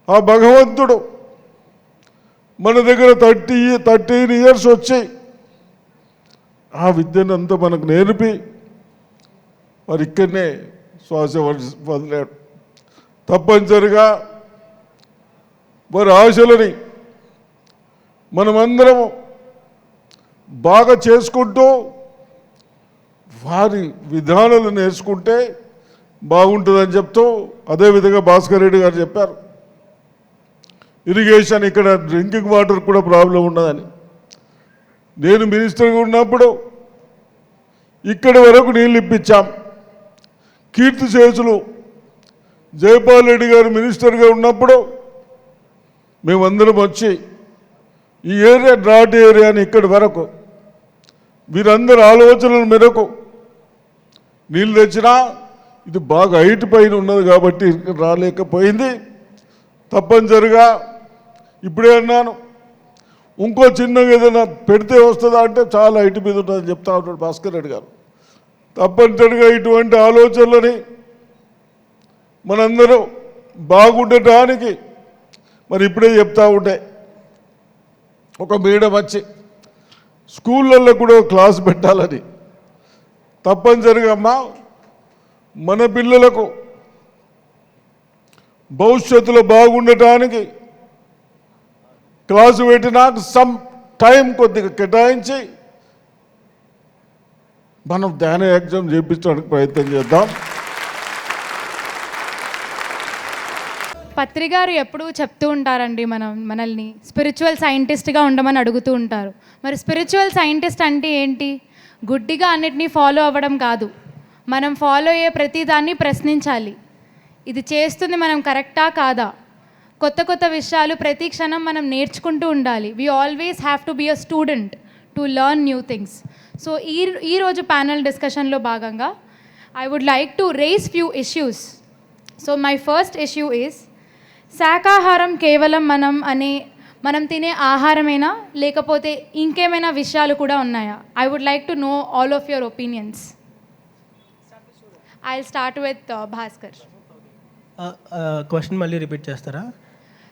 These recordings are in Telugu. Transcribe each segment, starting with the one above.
ఆ భగవంతుడు మన దగ్గర 13 ఇయర్స్ వచ్చి ఆ విద్యను అంతా మనకు నేర్పి మరి ఇక్కడనే శ్వాస వదిలాడు. తప్పనిసరిగా వారి ఆశలని మనమందరము బాగా చేసుకుంటూ వారి విధానాలు నేర్చుకుంటే బాగుంటుందని చెప్తూ, అదేవిధంగా భాస్కర్ రెడ్డి గారు చెప్పారు ఇరిగేషన్ ఇక్కడ డ్రింకింగ్ వాటర్ కూడా ప్రాబ్లం ఉండదని. నేను మినిస్టర్గా ఉన్నప్పుడు ఇక్కడి వరకు నీళ్ళు ఇప్పించాం. కీర్తి శేషులు జైపాల్ రెడ్డి గారు మినిస్టర్గా ఉన్నప్పుడు మేమందరం వచ్చి ఈ ఏరియా డ్రాట్ ఏరియాని ఇక్కడి వరకు వీరందరి ఆలోచనల మేరకు నీళ్ళు తెచ్చినా ఇది బాగా హైట్ పైన ఉన్నది కాబట్టి ఇక్కడ రాలేకపోయింది. తప్పనిసరిగా ఇప్పుడే అన్నాను, ఇంకో చిన్నగా ఏదైనా పెడితే వస్తుందా అంటే చాలా హైట్ మీద ఉంటుందని చెప్తా ఉంటాడు భాస్కర్ రెడ్డి గారు. తప్పనిసరిగా ఇటువంటి ఆలోచనలని మనందరూ బాగుండటానికి మరి ఇప్పుడే చెప్తా ఉంటే ఒక మేడం వచ్చి స్కూళ్ళల్లో కూడా క్లాస్ పెట్టాలని, తప్పనిసరిగా అమ్మా మన పిల్లలకు భవిష్యత్తులో బాగుండటానికి క్లాసు పెట్టినాక సమ్ టైం కొద్దిగా కేటాయించి మనం ధ్యాన యజ్ఞం చేయించడానికి ప్రయత్నం చేద్దాం. పత్రి గారు ఎప్పుడూ చెప్తూ ఉంటారండి, మనల్ని స్పిరిచువల్ సైంటిస్ట్గా ఉండమని అడుగుతూ ఉంటారు. మరి స్పిరిచువల్ సైంటిస్ట్ అంటే ఏంటి? గుడ్డిగా అన్నిటినీ ఫాలో అవ్వడం కాదు, మనం ఫాలో అయ్యే ప్రతిదాన్ని ప్రశ్నించాలి. ఇది చేస్తుంది మనం కరెక్టా కాదా, కొత్త కొత్త విషయాలు ప్రతి క్షణం మనం నేర్చుకుంటూ ఉండాలి. We always have to be a student to learn new things. So ఈరోజు ప్యానల్ డిస్కషన్లో భాగంగా I would like to raise few issues. So my first issue is, శాకాహారం కేవలం మనం తినే ఆహారమేనా, లేకపోతే ఇంకేమైనా విషయాలు కూడా ఉన్నాయా? I would like to know all of your opinions. I will start with Bhaskar. Question మళ్ళీ రిపీట్ చేస్తారా?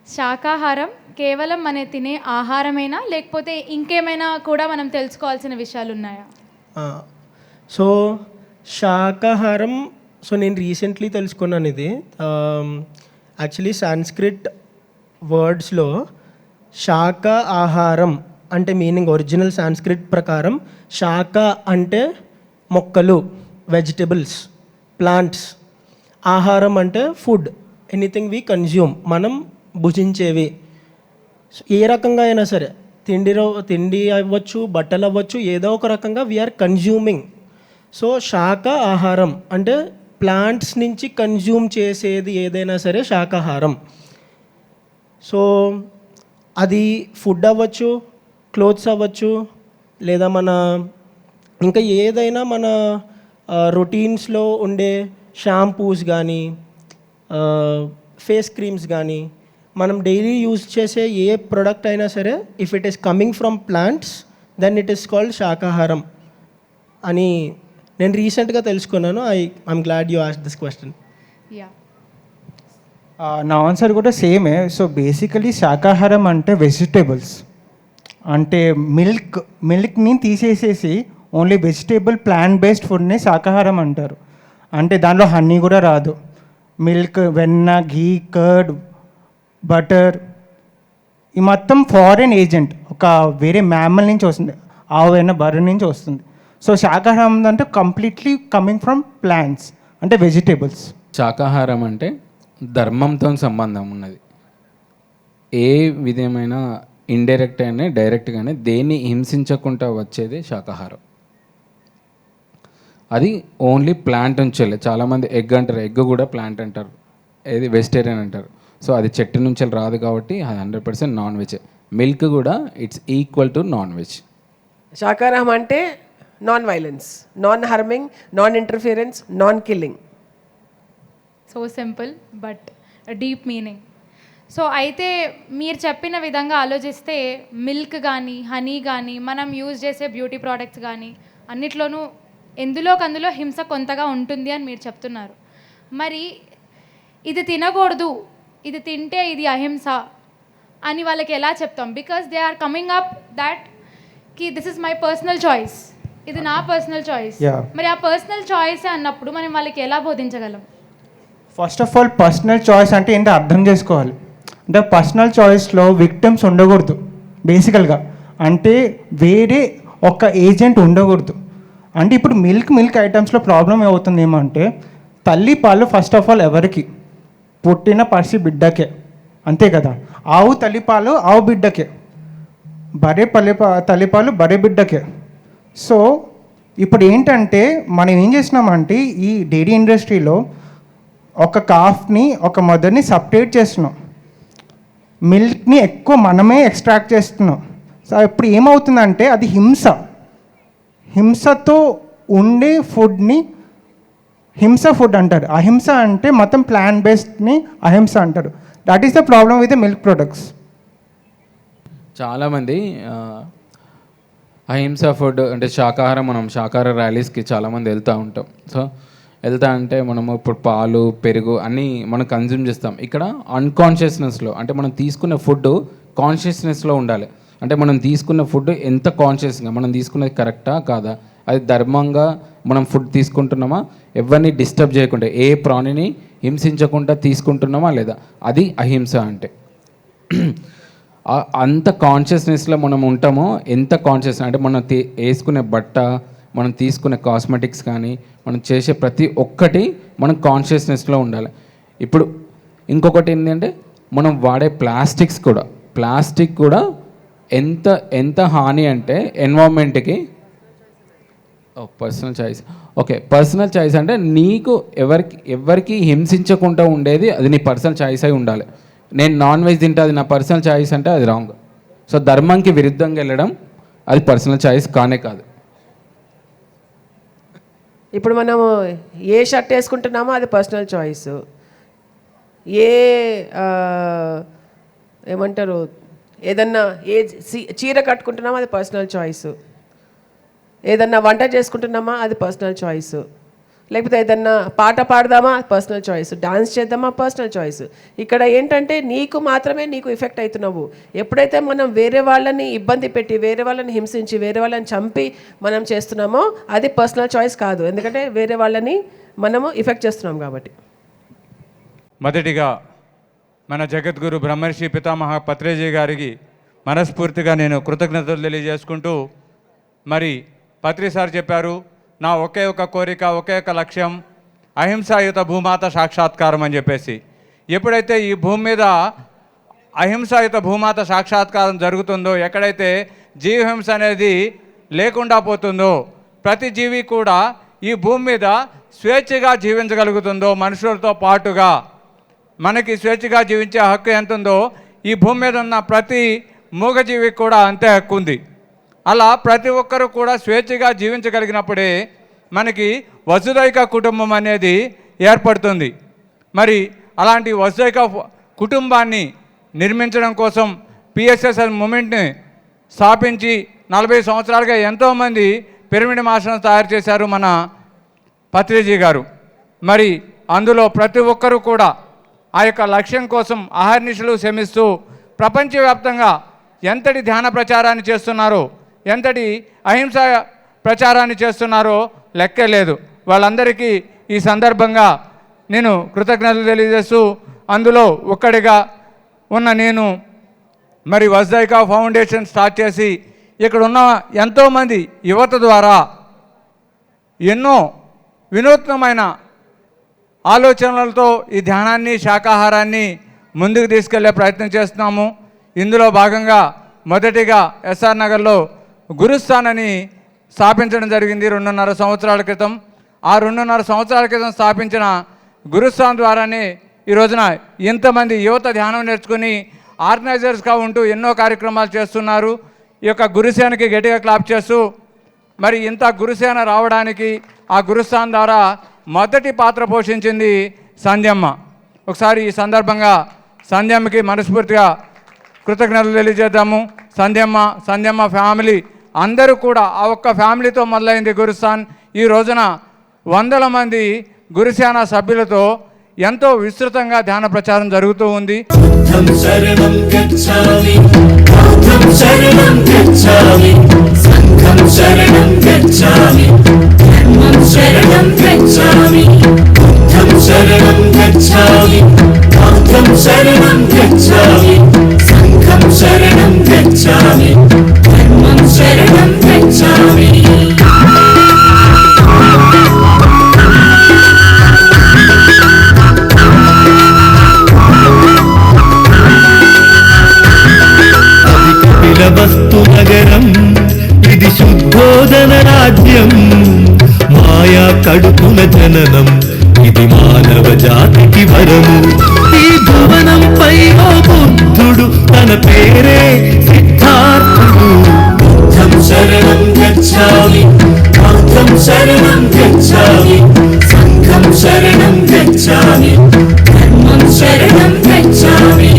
శాకాహారం కేవలం మన తినే ఆహారమేనా, లేకపోతే ఇంకేమైనా కూడా మనం తెలుసుకోవాల్సిన విషయాలు ఉన్నాయా? సో శాకాహారం, సో నేను రీసెంట్లీ తెలుసుకున్నాను ఇది. యాక్చువల్లీ సాంస్క్రిట్ వర్డ్స్లో శాక ఆహారం అంటే మీనింగ్ ఒరిజినల్ సాంస్క్రిట్ ప్రకారం శాక అంటే మొక్కలు, వెజిటబుల్స్, ప్లాంట్స్. ఆహారం అంటే ఫుడ్, ఎనీథింగ్ వీ కన్జ్యూమ్, మనం భుజించేవి. ఏ రకంగా అయినా సరే, తిండి అవ్వచ్చు, బట్టలు అవ్వచ్చు, ఏదో ఒక రకంగా వీఆర్ కన్జ్యూమింగ్. సో శాక ఆహారం అంటే ప్లాంట్స్ నుంచి కన్జ్యూమ్ చేసేది ఏదైనా సరే శాకాహారం. సో అది ఫుడ్ అవ్వచ్చు, క్లోత్స్ అవ్వచ్చు, లేదా ఇంకా ఏదైనా మన రొటీన్స్లో ఉండే షాంపూస్ కానీ, ఫేస్ క్రీమ్స్ కానీ, మనం డైలీ యూజ్ చేసే ఏ ప్రోడక్ట్ అయినా సరే, if it is coming from plants then it is called శాకాహారం అని నేను రీసెంట్గా తెలుసుకున్నాను. I'm glad you asked this question. నా ఆన్సర్ కూడా సేమే. సో బేసికలీ శాకాహారం అంటే వెజిటేబుల్స్, అంటే మిల్క్ని తీసేసేసి ఓన్లీ వెజిటేబుల్ ప్లాంట్ బేస్డ్ ఫుడ్ని శాకాహారం అంటారు. అంటే దానిలో హనీ కూడా రాదు. మిల్క్, వెన్న, ఘీ, కర్డ్, బటర్, ఈ మొత్తం ఫారెన్ ఏజెంట్, ఒక వేరే మ్యామల్ నుంచి వస్తుంది, ఆవు అయినా బర్రె నుంచి వస్తుంది. సో శాకాహారం అంటే కంప్లీట్లీ కమింగ్ ఫ్రమ్ ప్లాంట్స్, అంటే వెజిటేబుల్స్. శాకాహారం అంటే ధర్మంతో సంబంధం ఉన్నది. ఏ విధమైన ఇండైరెక్ట్ అయినా డైరెక్ట్గానే దేన్ని హింసించకుండా వచ్చేది శాకాహారం. అది ఓన్లీ ప్లాంట్ నుంచి వెళ్ళి, చాలామంది ఎగ్ అంటారు, ఎగ్ కూడా ప్లాంట్ అంటారు, ఏది వెజిటేరియన్ అంటారు. సో అది చెట్టు నుంచి రాదు కాబట్టి అది 100% నాన్ వెజ్. మిల్క్ కూడా it's equal to non veg. శాకాహారం అంటే non violence, non harming, non interference, non killing. So simple but deep meaning. So అయితే మీరు చెప్పిన విధంగా ఆలోచిస్తే మిల్క్ కానీ, హనీ కానీ, మనం యూజ్ చేసే బ్యూటీ ప్రోడక్ట్స్ కానీ అన్నిట్లోనూ ఎందులోకందులో హింస కొంతగా ఉంటుంది అని మీరు చెప్తున్నారు. మరి ఇది తినకూడదు, ఇది తింటే ఇది అహింస అని వాళ్ళకి ఎలా చెప్తాం? Because they are coming up that కి this is my personal choice, ఇది నా పర్సనల్ చాయిస్. Yeah. మరి ఆ పర్సనల్ చాయిస్ అన్నప్పుడు మనం వాళ్ళకి ఎలా బోధించగలం? First of all personal choice అంటే ఏంటో అర్థం చేసుకోవాలి. అంటే పర్సనల్ చాయిస్లో విక్టిమ్స్ ఉండకూడదు బేసికల్గా. అంటే వేరే ఒక ఏజెంట్ ఉండకూడదు. అంటే ఇప్పుడు మిల్క్ ఐటమ్స్లో ప్రాబ్లం ఏమవుతుంది ఏమంటే, తల్లి పాలు ఫస్ట్ ఆఫ్ ఆల్ ఎవరికి? పుట్టిన పసి బిడ్డకే, అంతే కదా. ఆవు తల్లిపాలు ఆవు బిడ్డకే, బరే తల్లిపాలు బరే బిడ్డకే. సో ఇప్పుడు ఏంటంటే మనం ఏం చేస్తున్నామంటే ఈ డైరీ ఇండస్ట్రీలో ఒక కాఫ్ని ఒక మదర్ని సపరేట్ చేస్తున్నాం, మిల్క్ని ఎక్కువ మనమే ఎక్స్ట్రాక్ట్ చేస్తున్నాం. సో ఇప్పుడు ఏమవుతుందంటే అది హింసతో ఉండే ఫుడ్ని హింస ఫుడ్ అంటారు. అహింస అంటే మొత్తం ప్లాంట్ బేస్డ్ని అహింస అంటారు. That is the problem with the milk products. చాలామంది అహింస ఫుడ్ అంటే శాకాహారం, మనం శాకాహార ర్యాలీస్కి చాలామంది వెళ్తూ ఉంటాం. సో వెళ్తా అంటే మనము ఇప్పుడు పాలు పెరుగు అన్నీ మనం కన్జ్యూమ్ చేస్తాం. ఇక్కడ అన్కాన్షియస్నెస్లో అంటే మనం తీసుకున్న ఫుడ్ కాన్షియస్నెస్లో ఉండాలి. అంటే మనం తీసుకున్న ఫుడ్ ఎంత కాన్షియస్గా మనం తీసుకున్నది కరెక్టా కాదా, అది ధర్మంగా మనం ఫుడ్ తీసుకుంటున్నామా, ఎవరిని డిస్టర్బ్ చేయకుండా ఏ ప్రాణిని హింసించకుండా తీసుకుంటున్నామా లేదా, అది అహింస అంటే. అంత కాన్షియస్నెస్లో మనం ఉంటామో, ఎంత కాన్షియస్ అంటే మనం వేసుకునే బట్ట, మనం తీసుకునే కాస్మెటిక్స్ కానీ మనం చేసే ప్రతి ఒక్కటి మనం కాన్షియస్నెస్లో ఉండాలి. ఇప్పుడు ఇంకొకటి ఏంటంటే మనం వాడే ప్లాస్టిక్ కూడా ఎంత హాని అంటే ఎన్వైరన్మెంట్కి. Personal choice, okay. Personal choice అంటే నీకు ఎవరికి హింసించకుండా ఉండేది, అది నీ పర్సనల్ చాయిస్ అయి ఉండాలి. నేను నాన్ వెజ్ తింటే అది నా పర్సనల్ చాయిస్ అంటే అది రాంగ్. సో ధర్మంకి విరుద్ధంగా వెళ్ళడం అది పర్సనల్ చాయిస్ కానే కాదు. ఇప్పుడు మనము ఏ షర్ట్ వేసుకుంటున్నామో అది పర్సనల్ చాయిస్, ఏ ఏమంటారు ఏదన్నా ఏ చీర కట్టుకుంటున్నామో అది పర్సనల్ చాయిస్, ఏదన్నా వంట చేసుకుంటున్నామా అది పర్సనల్ చాయిస్, లేకపోతే ఏదన్నా పాట పాడదామా పర్సనల్ చాయిస్, డాన్స్ చేద్దామా పర్సనల్ చాయిస్. ఇక్కడ ఏంటంటే నీకు మాత్రమే నీకు ఎఫెక్ట్ అవుతున్నావు. ఎప్పుడైతే మనం వేరే వాళ్ళని ఇబ్బంది పెట్టి, వేరే వాళ్ళని హింసించి, వేరే వాళ్ళని చంపి మనం చేస్తున్నామో అది పర్సనల్ చాయిస్ కాదు. ఎందుకంటే వేరే వాళ్ళని మనము ఎఫెక్ట్ చేస్తున్నాం కాబట్టి. మొదటిగా మన జగద్గురు బ్రహ్మర్షి పితామహ పత్రేజీ గారికి మనస్ఫూర్తిగా నేను కృతజ్ఞతలు తెలియజేసుకుంటూ, మరి పత్రి సార్ చెప్పారు, నా ఒకే ఒక కోరిక, ఒకే ఒక లక్ష్యం అహింసాయుత భూమాత సాక్షాత్కారం అని చెప్పేసి. ఎప్పుడైతే ఈ భూమి మీద అహింసాయుత భూమాత సాక్షాత్కారం జరుగుతుందో, ఎక్కడైతే జీవహింస అనేది లేకుండా పోతుందో, ప్రతి జీవి కూడా ఈ భూమి మీద స్వేచ్ఛగా జీవించగలుగుతుందో, మనుషులతో పాటుగా మనకి స్వేచ్ఛగా జీవించే హక్కు ఎంత ఉందో ఈ భూమి మీద ఉన్న ప్రతి మూగజీవికి కూడా అంతే హక్కు ఉంది. అలా ప్రతి ఒక్కరూ కూడా స్వేచ్ఛగా జీవించగలిగినప్పుడే మనకి వసుదైక కుటుంబం అనేది ఏర్పడుతుంది. మరి అలాంటి వసుదైక కుటుంబాన్ని నిర్మించడం కోసం పిఎస్ఎస్ఎల్ మూమెంట్ని స్థాపించి 40 సంవత్సరాలుగా ఎంతోమంది పిరమిడ్ మాస్టర్స్ తయారు చేశారు మన పత్రిజీ గారు. మరి అందులో ప్రతి ఒక్కరూ కూడా ఆ యొక్క లక్ష్యం కోసం అహర్నిశలు శ్రమిస్తూ ప్రపంచవ్యాప్తంగా ఎంతటి ధ్యాన ప్రచారాన్ని చేస్తున్నారో, ఎంతటి అహింస ప్రచారాన్ని చేస్తున్నారో లెక్కే లేదు. వాళ్ళందరికీ ఈ సందర్భంగా నేను కృతజ్ఞతలు తెలియజేస్తూ, అందులో ఒక్కడిగా ఉన్న నేను మరి వసుదైక ఫౌండేషన్ స్టార్ట్ చేసి ఇక్కడ ఉన్న ఎంతోమంది యువత ద్వారా ఎన్నో వినూత్నమైన ఆలోచనలతో ఈ ధ్యానాన్ని, శాకాహారాన్ని ముందుకు తీసుకెళ్లే ప్రయత్నం చేస్తున్నాము. ఇందులో భాగంగా మొదటిగా ఎస్ఆర్ నగర్లో గురుస్థాన్ అని స్థాపించడం జరిగింది 2.5 సంవత్సరాల క్రితం. ఆ 2.5 సంవత్సరాల క్రితం స్థాపించిన గురుస్థాన్ ద్వారానే ఈ రోజున ఇంతమంది యువత ధ్యానం నేర్చుకుని ఆర్గనైజర్స్గా ఉంటూ ఎన్నో కార్యక్రమాలు చేస్తున్నారు. ఈ యొక్క గురుసేనకి గట్టిగా క్లాప్ చేస్తూ, మరి ఇంత గురుసేన రావడానికి ఆ గురుస్థాన్ ద్వారా మొదటి పాత్ర పోషించింది సంధ్యమ్మ. ఒకసారి ఈ సందర్భంగా సంధ్యమ్మకి మనస్ఫూర్తిగా కృతజ్ఞతలు తెలియజేద్దాము. సంధ్యమ్మ ఫ్యామిలీ అందరూ కూడా ఆ ఒక్క ఫ్యామిలీతో మొదలైంది గురుస్థాన్. ఈ రోజున 100 మంది గురుసేన సభ్యులతో ఎంతో విస్తృతంగా ధ్యాన ప్రచారం జరుగుతూ ఉంది. बुद्धं शरणं गच्छामि बुद्धं शरणं गच्छामि संघं शरणं गच्छामि धर्मं शरणं गच्छामि बुद्धं शरणं गच्छामि बुद्धं शरणं गच्छामि संघं शरणं गच्छामि धर्मं शरणं गच्छामि వస్తు నగరం ఇది శుద్ధోదన రాజ్యం మాయా కడుపున జననం ఇది మానవ జాతికి వరము ఈ భువనంపై ఓ బుద్ధుడు తన పేరే సిద్ధార్థుడు బుద్ధం శరణం గచ్ఛామి బుద్ధం శరణం గచ్ఛామి సంఘం శరణం గచ్ఛామి ధర్మం శరణం గచ్ఛామి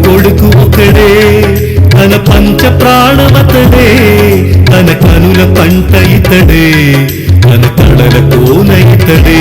కొడుకు ఒకడే తన పంచ ప్రాణమతడే తన కనుల పంట ఇతడే తన కళల కోన ఇతడే